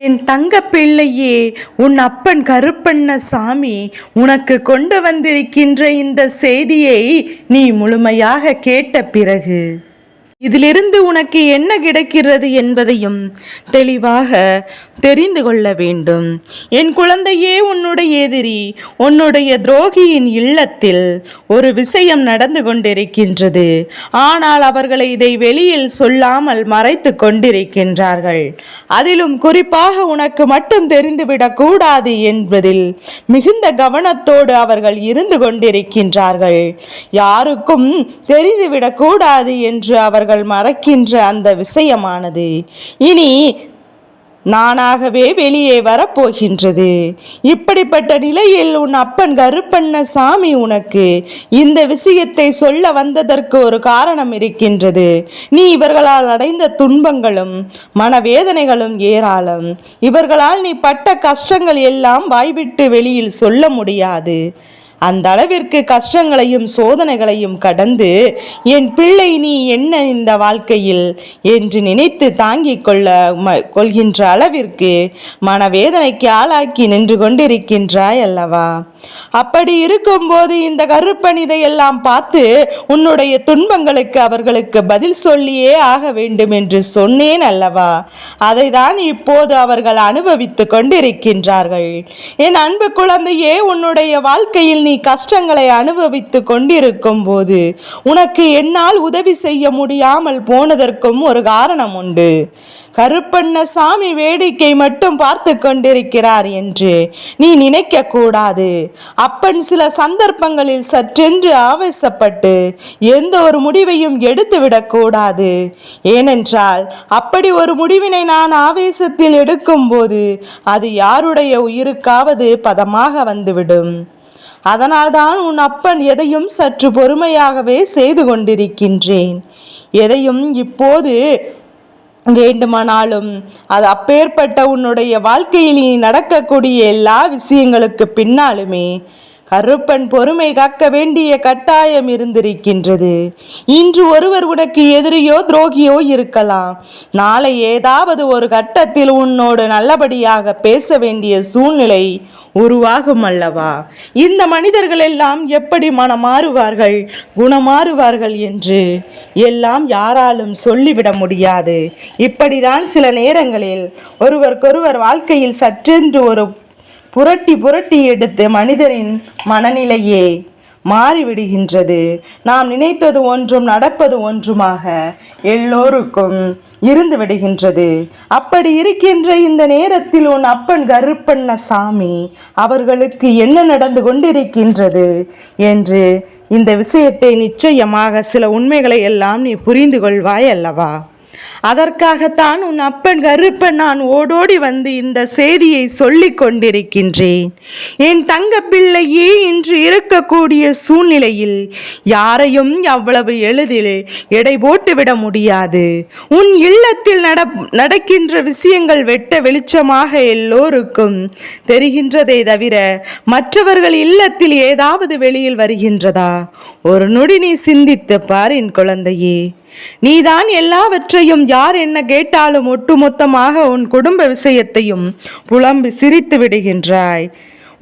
என் தங்க பிள்ளையே, உன் அப்பன் கருப்பண்ணசாமி உனக்கு கொண்டு வந்திருக்கின்ற இந்த செய்தியை நீ முழுமையாக கேட்ட பிறகு இதிலிருந்து உனக்கு என்ன கிடைக்கிறது என்பதையும் தெளிவாக தெரிந்து கொள்ள வேண்டும். என் குழந்தையே, உன்னுடைய எதிரி, உன்னுடைய துரோகியின் இல்லத்தில் ஒரு விஷயம் நடந்து கொண்டிருக்கின்றது. ஆனால் அவர்களை இதை வெளியில் சொல்லாமல் மறைத்து கொண்டிருக்கின்றார்கள். அதிலும் குறிப்பாக உனக்கு மட்டும் தெரிந்துவிடக் கூடாது என்பதில் மிகுந்த கவனத்தோடு அவர்கள் இருந்து கொண்டிருக்கின்றார்கள். யாருக்கும் தெரிந்துவிடக் கூடாது என்று அவர்கள் மறைக்கின்ற அந்த விஷயமானது இனி நானாகவே வெளியே வரப்போகின்றது. இப்படிப்பட்ட நிலையில் உன் அப்பன் கருப்பண்ணசாமி உனக்கு இந்த விஷயத்தை சொல்ல வந்ததற்கு ஒரு காரணம் இருக்கின்றது. நீ இவர்களால் அடைந்த துன்பங்களும் மனவேதனைகளும் ஏராளம். இவர்களால் நீ பட்ட கஷ்டங்கள் எல்லாம் வாய்விட்டு வெளியில் சொல்ல முடியாது. அந்த அளவிற்கு கஷ்டங்களையும் சோதனைகளையும் கடந்து என் பிள்ளை நீ என்ன இந்த வாழ்க்கையில் என்று நினைத்து தாங்கிக் கொள்கின்ற அளவிற்கு மனவேதனைக்கு ஆளாக்கி நின்று கொண்டிருக்கின்றாய் அல்லவா? அப்படி இருக்கும்போது இந்த கருப்பன் இதையெல்லாம் பார்த்து உன்னுடைய துன்பங்களுக்கு அவர்களுக்கு பதில் சொல்லியே ஆக வேண்டும் என்று சொன்னேன் அல்லவா? அதை தான் இப்போது அவர்கள் அனுபவித்துக் கொண்டிருக்கின்றார்கள். என் அன்பு குழந்தையே, உன்னுடைய வாழ்க்கையில் நீ கஷ்டங்களை அனுபவித்து கொண்டிருக்கும் போது உனக்கு என்னால் உதவி செய்ய முடியாமல் போனதற்கும் ஒரு காரணம் உண்டு. கருப்பண்ணசாமி வேடிக்கை மட்டும் பார்த்து கொண்டிருக்கிறார் என்று நீ நினைக்க கூடாது. அப்பன் சில சந்தர்ப்பங்களில் சற்றென்று ஆவேசப்பட்டு எந்த ஒரு முடிவையும் எடுத்துவிடக் கூடாது. ஏனென்றால் அப்படி ஒரு முடிவினை நான் ஆவேசத்தில் எடுக்கும் போது அது யாருடைய உயிருக்காவது பதமாக வந்துவிடும். அதனால்தான் உன் அப்பன் எதையும் சற்று பொறுமையாகவே செய்து கொண்டிருக்கின்றேன். எதையும் இப்போது வேண்டுமானாலும் அது அப்பேற்பட்ட உன்னுடைய வாழ்க்கையில் நீ நடக்கக்கூடிய எல்லா விஷயங்களுக்கு பின்னாலுமே கருப்பன் பொறுமை காக்க வேண்டிய கட்டாயம் இருந்திருக்கின்றது. இன்று ஒருவர் உனக்கு எதிரியோ துரோகியோ இருக்கலாம். நாளை ஏதாவது ஒரு கட்டத்தில் உன்னோடு நல்லபடியாக பேச வேண்டிய சூழ்நிலை உருவாகும் அல்லவா? இந்த மனிதர்கள் எல்லாம் எப்படி மனமாறுவார்கள், குணமாறுவார்கள் என்று எல்லாம் யாராலும் சொல்லிவிட முடியாது. இப்படிதான் சில நேரங்களில் ஒருவருக்கொருவர் வாழ்க்கையில் சற்றென்று ஒரு புரட்டி எடுத்து மனிதரின் மனநிலையே மாறிவிடுகின்றது. நாம் நினைத்தது ஒன்றும் நடப்பது ஒன்றுமாக எல்லோருக்கும் இருந்து விடுகின்றது. அப்படி இருக்கின்ற இந்த நேரத்தில் உன் அப்பன் கருப்பண்ணசாமி அவர்களுக்கு என்ன நடந்து கொண்டிருக்கின்றது என்று இந்த விஷயத்தை நிச்சயமாக சில உண்மைகளை எல்லாம் நீ புரிந்து கொள்வாய் அல்லவா? அதற்காகத்தான் உன் அப்பன் கருப்பன் நான் ஓடோடி வந்து இந்த செய்தியை சொல்லிக் கொண்டிருக்கின்றேன். என் தங்க பிள்ளையே, இன்று இருக்கக்கூடிய சூழ்நிலையில் யாரையும் அவ்வளவு எளிதில் எடை போட்டுவிட முடியாது. உன் இல்லத்தில் நடக்கின்ற விஷயங்கள் வெட்ட வெளிச்சமாக எல்லோருக்கும் தெரிகின்றதை தவிர மற்றவர்கள் இல்லத்தில் ஏதாவது வெளியில் வருகின்றதா? ஒரு நொடி நீ சிந்தித்து பார் என் குழந்தையே. நீதான் எல்லாவற்றையும் யார் என்ன கேட்டாலும் ஒட்டுமொத்தமாக உன் குடும்ப விஷயத்தையும் புலம்பி சிரித்து விடுகின்றாய்.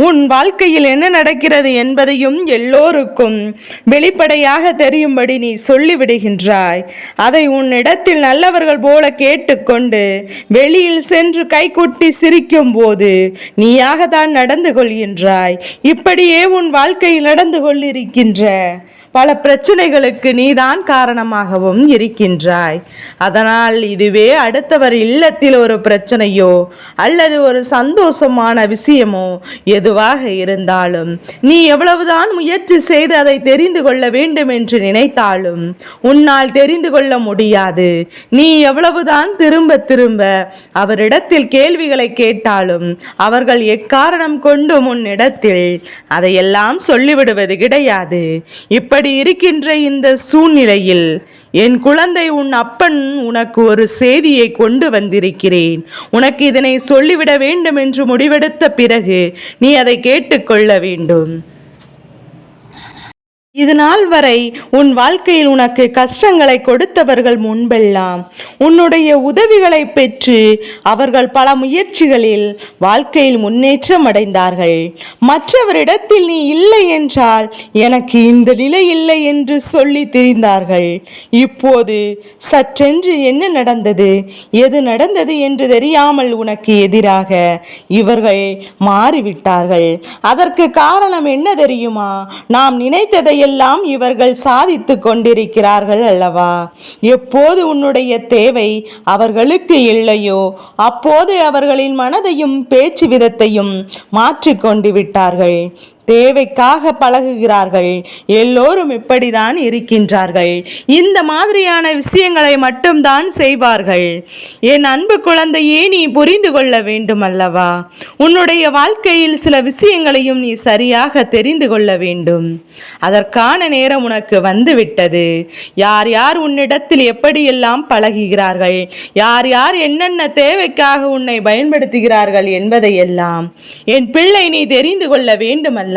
உன் வாழ்க்கையில் என்ன நடக்கிறது என்பதையும் எல்லோருக்கும் வெளிப்படையாக தெரியும்படி நீ சொல்லிவிடுகின்றாய். அதை உன்னிடத்தில் நல்லவர்கள் போல கேட்டுக்கொண்டு வெளியில் சென்று கைகுட்டி சிரிக்கும் போது நீயாகத்தான் நடந்து கொள்கின்றாய். இப்படியே உன் வாழ்க்கையில் நடந்து கொண்டிருக்கின்ற பல பிரச்சனைகளுக்கு நீதான் காரணமாகவும் இருக்கின்றாய். அதனால் இதுவே அடுத்தவர் இல்லத்தில் ஒரு பிரச்சனையோ அல்லது ஒரு சந்தோஷமான விஷயமோ எதுவாக இருந்தாலும் நீ எவ்வளவுதான் முயற்சி செய்து அதை தெரிந்து கொள்ள வேண்டும் என்று நினைத்தாலும் உன்னால் தெரிந்து கொள்ள முடியாது. நீ எவ்வளவுதான் திரும்ப திரும்ப அவரிடத்தில் கேள்விகளை கேட்டாலும் அவர்கள் எக்காரணம் கொண்டு உன்னிடத்தில் அதையெல்லாம் சொல்லிவிடுவது கிடையாது. இப்படி இருக்கின்ற இந்த சூழ்நிலையில் என் குழந்தை, உன் அப்பன் உனக்கு ஒரு செய்தியை கொண்டு வந்திருக்கிறேன். உனக்கு இதனை சொல்லிவிட வேண்டும் என்று முடிவெடுத்த பிறகு நீ அதை கேட்டுக்கொள்ள வேண்டும். இது நாள் வரை உன் வாழ்க்கையில் உனக்கு கஷ்டங்களை கொடுத்தவர்கள் முன்பெல்லாம் உன்னுடைய உதவிகளை பெற்று அவர்கள் பல முயற்சிகளில் வாழ்க்கையில் முன்னேற்றம் அடைந்தார்கள். மற்றவரிடத்தில் நீ இல்லை என்றால் எனக்கு இந்த நிலை இல்லை என்று சொல்லி திரிந்தார்கள். இப்போது சற்றென்று என்ன நடந்தது, எது நடந்தது என்று தெரியாமல் உனக்கு எதிராக இவர்கள் மாறிவிட்டார்கள். அதற்கு காரணம் என்ன தெரியுமா? நாம் நினைத்ததை எல்லாம் இவர்கள் சாதித்து கொண்டிருக்கிறார்கள் அல்லவா? எப்போது உன்னுடைய தேவை அவர்களுக்கு இல்லையோ அப்போது அவர்களின் மனதையும் பேச்சு விதத்தையும் மாற்றிக்கொண்டு விட்டார்கள். தேவைக்காக பழகுகிறார்கள். எல்லோரும் இப்படிதான் இருக்கின்றார்கள். இந்த மாதிரியான விஷயங்களை மட்டும்தான் செய்வார்கள். என் அன்பு குழந்தையே, நீ புரிந்து கொள்ள வேண்டும் அல்லவா? உன்னுடைய வாழ்க்கையில் சில விஷயங்களையும் நீ சரியாக தெரிந்து கொள்ள வேண்டும். அதற்கான நேரம் உனக்கு வந்துவிட்டது. யார் யார் உன்னிடத்தில் எப்படியெல்லாம் பழகுகிறார்கள், யார் யார் என்னென்ன தேவைக்காக உன்னை பயன்படுத்துகிறார்கள் என்பதையெல்லாம் என் பிள்ளை நீ தெரிந்து கொள்ள வேண்டும் அல்லவா?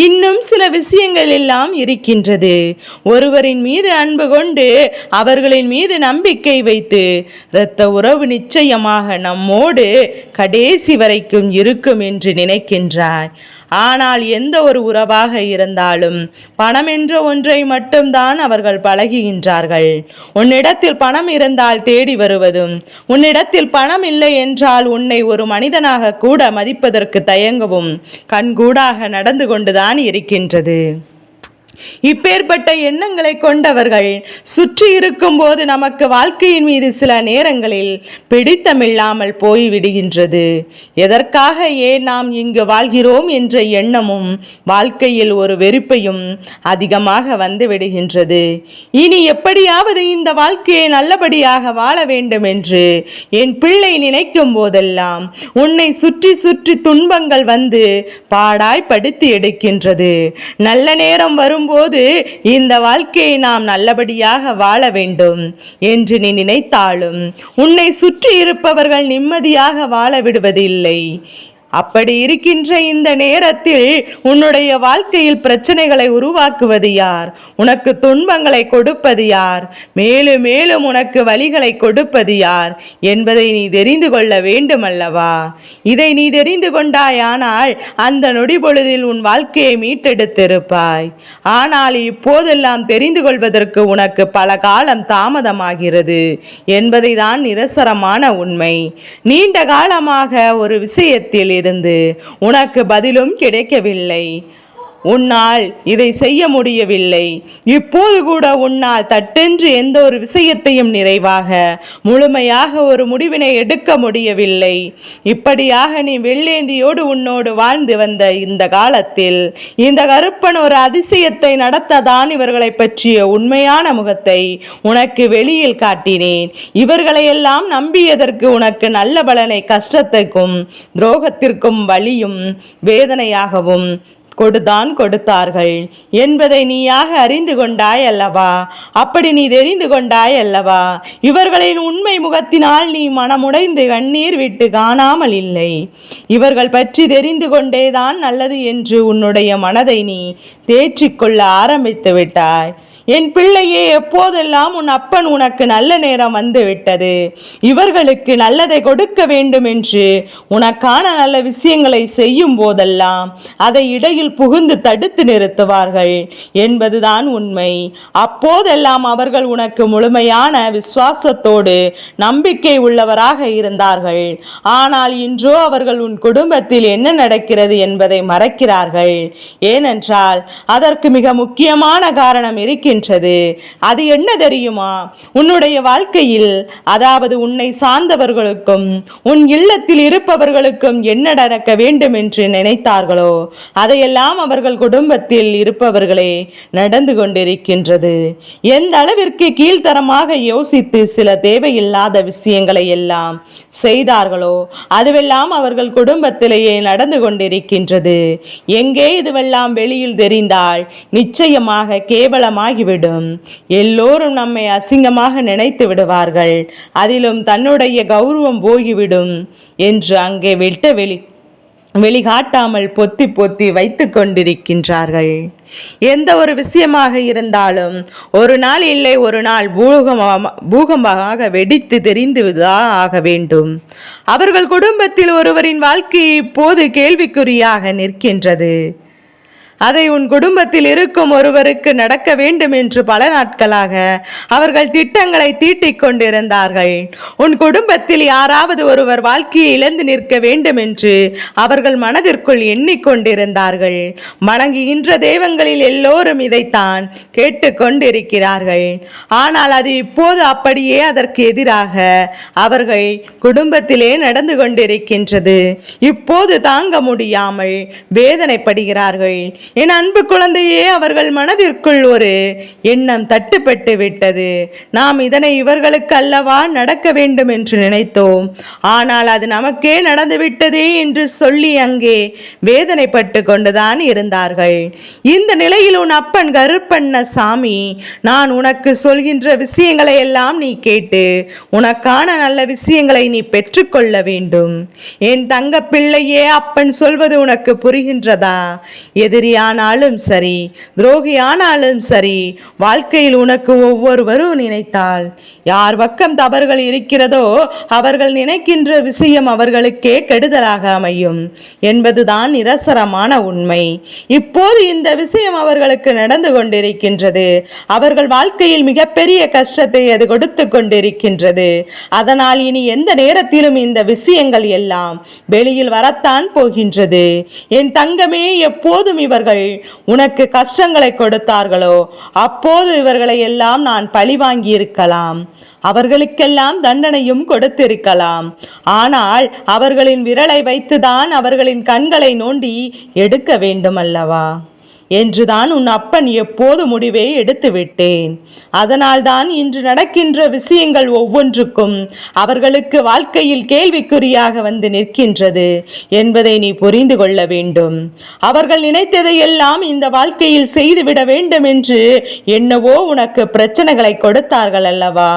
இன்னும் சில விஷயங்கள் எல்லாம் இருக்கின்றது. ஒருவரின் மீது அன்பு கொண்டு அவர்களின் மீது நம்பிக்கை வைத்து இரத்த உறவு நிச்சயமாக நம்மோடு கடைசி வரைக்கும் இருக்கும் என்று நினைக்கின்றாய். ஆனால் எந்த ஒரு உறவாக இருந்தாலும் பணம் என்ற ஒன்றை மட்டும்தான் அவர்கள் பழகுகின்றார்கள். உன்னிடத்தில் பணம் இருந்தால் தேடி வருவதும், உன்னிடத்தில் பணம் இல்லை என்றால் உன்னை ஒரு மனிதனாக கூட மதிப்பதற்கு தயங்கவும் கண்கூடாக நடந்து கொண்டுதான் இருக்கின்றது. இப்பேற்பட்ட எண்ணங்களை கொண்டவர்கள் சுற்றி இருக்கும் போது நமக்கு வாழ்க்கையின் மீது சில நேரங்களில் பிடித்தமில்லாமல் போய்விடுகின்றது. எதற்காக ஏன் நாம் இங்கு வாழ்கிறோம் என்ற எண்ணமும் வாழ்க்கையில் ஒரு வெறுப்பையும் அதிகமாக வந்து விடுகின்றது. இனி எப்படியாவது இந்த வாழ்க்கையை நல்லபடியாக வாழ வேண்டும் என்று என் பிள்ளை நினைக்கும் போதெல்லாம் உன்னை சுற்றி சுற்றி துன்பங்கள் வந்து பாடாய் படுத்தி எடுக்கின்றது. நல்ல நேரம் வரும்போது இந்த வாழ்க்கையை நாம் நல்லபடியாக வாழ வேண்டும் என்று நீ நினைத்தாலும் உன்னை சுற்றி இருப்பவர்கள் நிம்மதியாக வாழ விடுவதில்லை. அப்படி இருக்கின்ற இந்த நேரத்தில் உன்னுடைய வாழ்க்கையில் பிரச்சனைகளை உருவாக்குவது யார்? உனக்கு துன்பங்களை கொடுப்பது யார்? மேலும் மேலும் உனக்கு வலிகளை கொடுப்பது யார் என்பதை நீ தெரிந்து கொள்ள வேண்டும் அல்லவா? இதை நீ தெரிந்து கொண்டாயானால் அந்த நொடி பொழுதில் உன் வாழ்க்கையை மீட்டெடுத்திருப்பாய். ஆனால் இப்போதெல்லாம் தெரிந்து கொள்வதற்கு உனக்கு பல காலம் தாமதமாகிறது என்பதை தான் நிரசரமான உண்மை. நீண்ட காலமாக ஒரு விஷயத்தில் இருந்து உனக்கு பதிலும் கிடைக்கவில்லை. உன்னால் இதை செய்ய முடியவில்லை. இப்போது கூட உன்னால் தட்டென்று எந்த ஒரு விஷயத்தையும் நிறைவாக முழுமையாக ஒரு முடிவினை எடுக்க முடியவில்லை. இப்படியாக நீ வெள்ளேந்தியோடு உன்னோடு வாழ்ந்து வந்த இந்த காலத்தில் இந்த கருப்பன் ஒரு அதிசயத்தை நடத்ததான் இவர்களை பற்றிய உண்மையான முகத்தை உனக்கு வெளியில் காட்டினேன். இவர்களையெல்லாம் நம்பியதற்கு உனக்கு நல்ல பலனை கஷ்டத்துக்கும் துரோகத்திற்கும் வலியும் வேதனையாகவும் கொடுத்தார்கள் என்பதை நீயாக அறிந்து கொண்டாய் அல்லவா? அப்படி நீ தெரிந்து கொண்டாய் அல்லவா? இவர்களின் உண்மை முகத்தினால் நீ மனமுடைந்து கண்ணீர் விட்டு காணாமல் இல்லை. இவர்கள் பற்றி தெரிந்து கொண்டேதான் நல்லது என்று உன்னுடைய மனதை நீ தேற்றிக்கொள்ள ஆரம்பித்து விட்டாய். என் பிள்ளையே, எப்போதெல்லாம் உன் அப்பன் உனக்கு நல்ல நேரம் வந்து விட்டது, இவர்களுக்கு நல்லதை கொடுக்க வேண்டும் என்று உனக்கான நல்ல விஷயங்களை செய்யும் போதெல்லாம் அதை இடையில் புகுந்து தடுத்து நிறுத்துவார்கள் என்பதுதான் உண்மை. அப்போதெல்லாம் அவர்கள் உனக்கு முழுமையான விசுவாசத்தோடு நம்பிக்கை உள்ளவராக இருந்தார்கள். ஆனால் இன்றோ அவர்கள் உன் குடும்பத்தில் என்ன நடக்கிறது என்பதை மறக்கிறார்கள். ஏனென்றால் அதற்கு மிக முக்கியமான காரணம் இருக்கின்றது. அது என்ன தெரியுமா? உன்னுடைய வாழ்க்கையில், அதாவது உன்னை சார்ந்தவர்களுக்கும் உன் இல்லத்தில் இருப்பவர்களுக்கும் என்ன நடக்க வேண்டும் என்று நினைத்தார்களோ அதையெல்லாம் அவர்கள் குடும்பத்தில் இருப்பவர்களே நடந்து கொண்டிருக்கின்றது. எந்த அளவிற்கு கீழ்த்தரமாக யோசித்து சில தேவையில்லாத விஷயங்களை எல்லாம் செய்தார்களோ அதுவெல்லாம் அவர்கள் குடும்பத்திலேயே நடந்து கொண்டிருக்கின்றது. எங்கே இதுவெல்லாம் வெளியில் தெரிந்தால் நிச்சயமாக கேவலமாகி விடும். எல்லோரும் நம்மை அசிங்கமாக நினைத்து விடுவார்கள். அதிலும் தன்னுடைய கௌரவம் போய்விடும் என்று அங்கே விட்ட வெளி வெளிகாட்டாமல் பொத்தி பொத்தி வைத்து கொண்டிருக்கின்றார்கள். எந்த ஒரு விஷயமாக இருந்தாலும் ஒரு நாள் இல்லை ஒரு நாள் பூகம்பமாக வெடித்து தெரிந்துதான் ஆக வேண்டும். அவர்கள் குடும்பத்தில் ஒருவரின் வாழ்க்கை இப்போது கேள்விக்குறியாக நிற்கின்றது. அதை உன் குடும்பத்தில் இருக்கும் ஒருவருக்கு நடக்க வேண்டும் என்று பல நாட்களாக அவர்கள் திட்டங்களை தீட்டிக் கொண்டிருந்தார்கள். உன் குடும்பத்தில் யாராவது ஒருவர் வாழ்க்கையை இழந்து நிற்க வேண்டும் என்று அவர்கள் மனதிற்குள் எண்ணிக்கொண்டிருந்தார்கள். வணங்குகின்ற தெய்வங்களில் எல்லோரும் இதைத்தான் கேட்டுக்கொண்டிருக்கிறார்கள். ஆனால் அது இப்போது அப்படியே அதற்கு எதிராக அவர்கள் குடும்பத்திலே நடந்து கொண்டிருக்கின்றது. இப்போது தாங்க முடியாமல் வேதனைப்படுகிறார்கள். என் அன்பு குழந்தையே, அவர்கள் மனதிற்குள் ஒரு எண்ணம் தட்டுப்பட்டு விட்டது. நாம் இதனை இவர்களுக்கு அல்லவா நடக்க வேண்டும் என்று நினைத்தோம், ஆனால் அது நமக்கே நடந்துவிட்டதே என்று சொல்லி அங்கே வேதனைப்பட்டு கொண்டுதான் இருந்தார்கள். இந்த நிலையில் உன் அப்பன் கருப்பண்ணசாமி நான் உனக்கு சொல்கின்ற விஷயங்களை எல்லாம் நீ கேட்டு உனக்கான நல்ல விஷயங்களை நீ பெற்றுக்கொள்ள வேண்டும். என் தங்க பிள்ளையே, அப்பன் சொல்வது உனக்கு புரிகின்றதா? எதிரியானாலும் சரி, துரோகியானாலும் சரி, வாழ்க்கையில் உனக்கு ஒவ்வொருவரும் நினைத்தால் யார் பக்கம் தவறுகள் இருக்கிறதோ அவர்கள் நினைக்கின்ற விஷயம் அவர்களுக்கே கெடுதலாக அமையும் என்பதுதான் நிரசரமான உண்மை. இப்போது இந்த விஷயம் அவர்களுக்கு நடந்து கொண்டிருக்கின்றது. அவர்கள் வாழ்க்கையில் மிகப்பெரிய கஷ்டத்தை அது கொடுத்து கொண்டிருக்கின்றது. அதனால் இனி எந்த நேரத்திலும் இந்த விஷயங்கள் எல்லாம் வெளியில் வரத்தான் போகின்றது. என் தங்கமே, எப்போதும் இவர்கள் உனக்கு கஷ்டங்களை கொடுத்தார்களோ அப்போது இவர்களை எல்லாம் நான் பழி வாங்கி இருக்கலாம், அவர்களுக்கெல்லாம் தண்டனையும் கொடுத்திருக்கலாம். ஆனால் அவர்களின் விரலை வைத்துதான் அவர்களின் கண்களை நோண்டி எடுக்க வேண்டும் அல்லவா என்றுதான் உன் அப்பன் எப்போது முடிவை எடுத்து விட்டேன். அதனால்தான் இன்று நடக்கின்ற விஷயங்கள் ஒவ்வொன்றுக்கும் அவர்களுக்கு வாழ்க்கையில் கேள்விக்குறியாக வந்து நிற்கின்றது என்பதை நீ புரிந்து கொள்ள வேண்டும். அவர்கள் நினைத்ததை எல்லாம் இந்த வாழ்க்கையில் செய்துவிட வேண்டும் என்று என்னவோ உனக்கு பிரச்சனைகளை கொடுத்தார்கள் அல்லவா,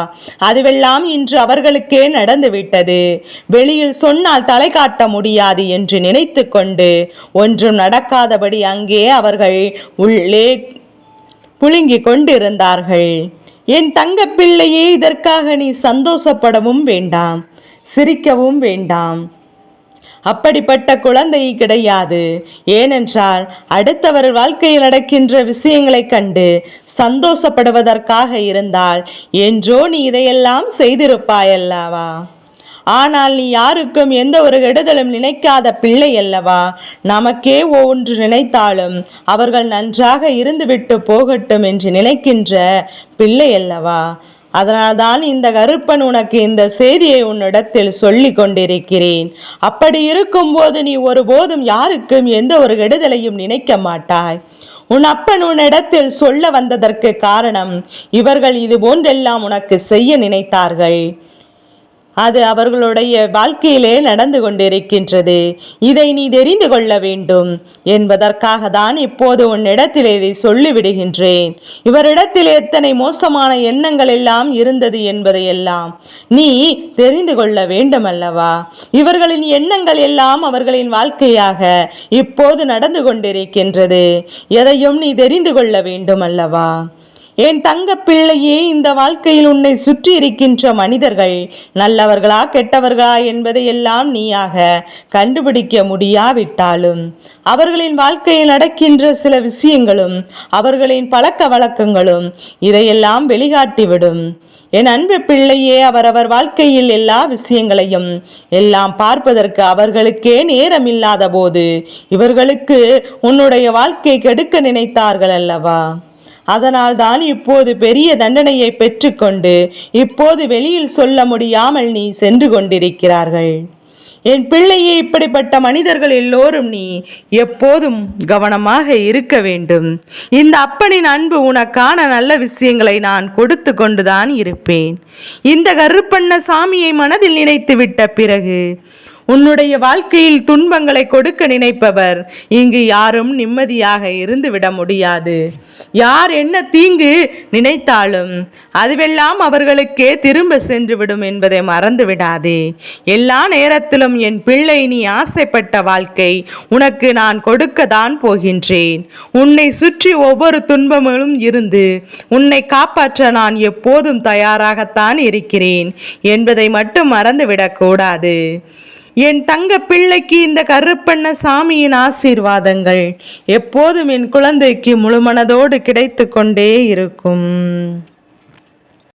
அதுவெல்லாம் இன்று அவர்களுக்கே நடந்துவிட்டது. வெளியில் சொன்னால் தலை காட்ட முடியாது என்று நினைத்து கொண்டு ஒன்றும் நடக்காதபடி அங்கே அவர்கள் உள்ளே புழுங்கிக் கொண்டிருந்தார்கள். என் தங்க பிள்ளையே, இதற்காக நீ சந்தோஷப்படவும் வேண்டாம், சிரிக்கவும் வேண்டாம். அப்படிப்பட்ட குழந்தை கிடையாது. ஏனென்றால் அடுத்தவர் வாழ்க்கையில் நடக்கின்ற விஷயங்களை கண்டு சந்தோஷப்படுவதற்காக இருந்தால் என்றோ நீ இதையெல்லாம் செய்திருப்பாயல்லவா. ஆனால் நீ யாருக்கும் எந்த ஒரு கெடுதலும் நினைக்காத பிள்ளை அல்லவா. நமக்கே ஒன்று நினைத்தாலும் அவர்கள் நன்றாக இருந்துவிட்டு போகட்டும் என்று நினைக்கின்ற பிள்ளை அல்லவா. அதனால்தான் இந்த கருப்பன் உனக்கு இந்த செய்தியை உன்னிடத்தில் சொல்லி கொண்டிருக்கிறேன். அப்படி இருக்கும்போது நீ ஒருபோதும் யாருக்கும் எந்த ஒரு கெடுதலையும் நினைக்க மாட்டாய். உன் அப்பன் உன்னிடத்தில் சொல்ல வந்ததற்கு காரணம், இவர்கள் இது போன்றெல்லாம் உனக்கு செய்ய நினைத்தார்கள். அது அவர்களுடைய வாழ்க்கையிலே நடந்து கொண்டிருக்கின்றது. இதை நீ தெரிந்து கொள்ள வேண்டும் என்பதற்காக தான் இப்போது உன்னிடத்தில் இதை சொல்லிவிடுகின்றேன். இவரிடத்தில் எத்தனை மோசமான எண்ணங்கள் எல்லாம் இருந்தது என்பதையெல்லாம் நீ தெரிந்து கொள்ள வேண்டும் அல்லவா. இவர்களின் எண்ணங்கள் எல்லாம் அவர்களின் வாழ்க்கையாக இப்போது நடந்து கொண்டிருக்கின்றது. எதையும் நீ தெரிந்து கொள்ள வேண்டும் அல்லவா. என் தங்க பிள்ளையே, இந்த வாழ்க்கையில் உன்னை சுற்றி இருக்கின்ற மனிதர்கள் நல்லவர்களா கெட்டவர்களா என்பதை எல்லாம் நீயாக கண்டுபிடிக்க முடியாவிட்டாலும் அவர்களின் வாழ்க்கையில் நடக்கின்ற சில விஷயங்களும் அவர்களின் பழக்க வழக்கங்களும் இதையெல்லாம் வெளிகாட்டிவிடும். என் அன்பு பிள்ளையே, அவரவர் வாழ்க்கையில் எல்லா விஷயங்களையும் எல்லாம் பார்ப்பதற்கு அவர்களுக்கே நேரம் இல்லாத போது இவர்களுக்கு உன்னுடைய வாழ்க்கை கெடுக்க நினைத்தார்கள் அல்லவா. அதனால் தான் இப்போது பெரிய தண்டனையை பெற்றுக்கொண்டு இப்போது வெளியில் சொல்ல முடியாமல் நீ சென்று கொண்டிருக்கிறார்கள். என் பிள்ளையே, இப்படிப்பட்ட மனிதர்கள் எல்லோரும் நீ எப்போதும் கவனமாக இருக்க வேண்டும். இந்த அப்பனின் அன்பு உனக்கான நல்ல விஷயங்களை நான் கொடுத்து கொண்டுதான் இருப்பேன். இந்த கருப்பண்ணசாமியை மனதில் நினைத்து விட்ட பிறகு உன்னுடைய வாழ்க்கையில் துன்பங்களை கொடுக்க நினைப்பவர் இங்கு யாரும் நிம்மதியாக இருந்து விட முடியாது. யார் என்ன தீங்கு நினைத்தாலும் அதுவெல்லாம் அவர்களுக்கே திரும்ப சென்று விடும் என்பதை மறந்து விடாதே. எல்லா நேரத்திலும் என் பிள்ளை, நீ ஆசைப்பட்ட வாழ்க்கை உனக்கு நான் கொடுக்கத்தான் போகின்றேன். உன்னை சுற்றி ஒவ்வொரு துன்பமும் இருந்து உன்னை காப்பாற்ற நான் எப்போதும் தயாராகத்தான் இருக்கிறேன் என்பதை மட்டும் மறந்துவிடக்கூடாது. என் தங்க பிள்ளைக்கு இந்த கருப்பண்ண சாமியின் ஆசீர்வாதங்கள் எப்போதும் என் குழந்தைக்கு முழுமனதோடு கிடைத்து கொண்டே இருக்கும்.